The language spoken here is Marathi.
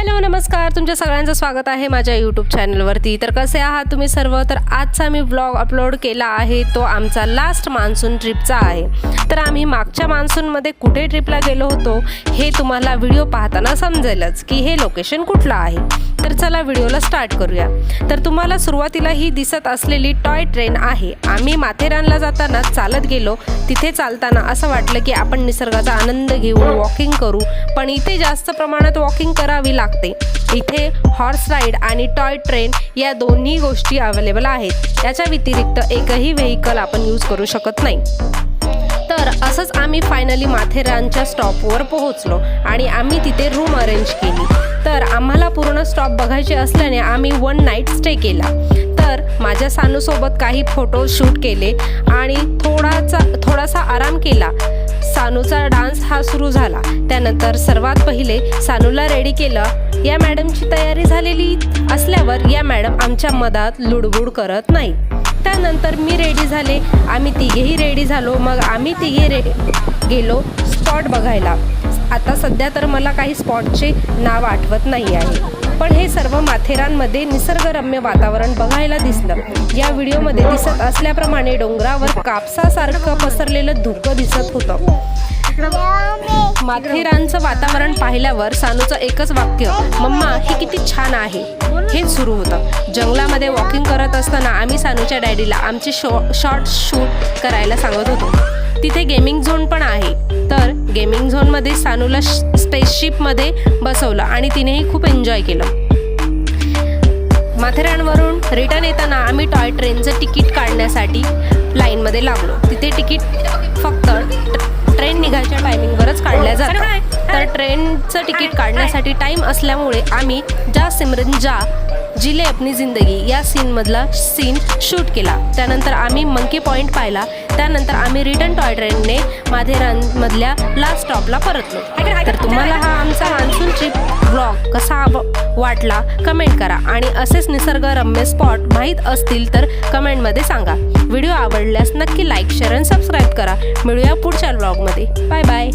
हॅलो नमस्कार, तुमच्या सगळ्यांचं स्वागत आहे माझ्या यूट्यूब चॅनलवरती। तर कसे आहात तुम्ही सर्व? तर आजचा मी व्लॉग अपलोड केला आहे तो आमचा लास्ट मान्सून ट्रिपचा आहे। तर आम्ही मागच्या मान्सूनमध्ये कुठे ट्रिपला गेलो होतो हे तुम्हाला व्हिडिओ पाहताना समजेलच की हे लोकेशन कुठलं आहे। तर चला व्हिडिओला स्टार्ट करूया। तर तुम्हाला सुरुवातीला ही दिसत असलेली टॉय ट्रेन आहे। आम्ही माथेरानला जाताना चालत गेलो। तिथे चालताना असं वाटलं की आपण निसर्गाचा आनंद घेऊन वॉकिंग करू, पण इथे जास्त प्रमाणात वॉकिंग करावी लागते। इथे हॉर्स राईड आणि टॉय ट्रेन या दोन्ही गोष्टी अवेलेबल आहेत। याच्या व्यतिरिक्त एकही व्हेकल आपण यूज करू शकत नाही। तर असंच आम्ही फायनली माथेरानच्या स्टॉपवर पोहोचलो आणि आम्ही तिथे रूम अरेंज केली। तर आम्हाला पूर्ण स्टॉप बघायचे असल्याने आम्ही 1 नाईट स्टे केला। तर माझ्या सानूसोबत काही फोटो शूट केले आणि थोडासा आराम केला। सानूचा डान्स हा सुरू झाला। त्यानंतर सर्वात पहिले सानूला रेडी केलं। या मॅडमची तयारी झालेली असल्यावर या मॅडम आमच्या मधात लुडबुड करत नाही। त्यानंतर मी रेडी झाले, आम्ही तिघेही रेडी झालो। मग आम्ही तिघे गेलो स्पॉट बघायला। आता सध्या तर मला काही स्पॉटचे नाव आठवत नाही आहे, पण हे सर्व माथेरानमध्ये निसर्गरम्य वातावरण बघायला दिसलं। या व्हिडिओमध्ये दिसत असल्याप्रमाणे डोंगरावर कापसासारखं पसरलेलं धुकं दिसत होतं। माथेरानचं वातावरण पाहिल्यावर सानूचं एकच वाक्य, मम्मा हे किती छान आहे, हेच सुरू होतं। जंगलामध्ये वॉकिंग करत असताना आम्ही सानूच्या डॅडीला आमचे शॉर्ट शूट करायला सांगत होतो। तिथे गेमिंग झोन पण आहे। तर गेमिंग झोनमध्ये सानूला स्पेसशिपमध्ये बसवलं आणि तिनेही खूप एन्जॉय केलं। माथेरानवरून रिटर्न येताना आम्ही टॉय ट्रेनचं तिकीट काढण्यासाठी लाईनमध्ये लागलो। तिथे तिकीट फक्त ट्रेन निघायच्या टायमिंगवरच काढल्या जातात। तर ट्रेनचं तिकीट काढण्यासाठी टाईम असल्यामुळे आम्ही जा सिमरन जा जिले अपनी जिंदगी या सीनमधला सीन शूट केला। त्यानंतर आम्ही मंकी पॉईंट पाहिला। त्यानंतर आम्ही रिटर्न टॉय ट्रेनने माथेरानमधल्या लास्ट स्टॉपला परतलो। तर तुम्हाला हा आमचा मान्सून ट्रिप व्लॉग कसा वाटला कमेंट करा आणि असेच निसर्गरम्य स्पॉट माहीत असतील तर कमेंटमध्ये सांगा। व्हिडिओ आवडल्यास नक्की लाईक, शेअर आणि सबस्क्राईब करा। मिळूया पुढच्या व्लॉगमध्ये। Bye bye.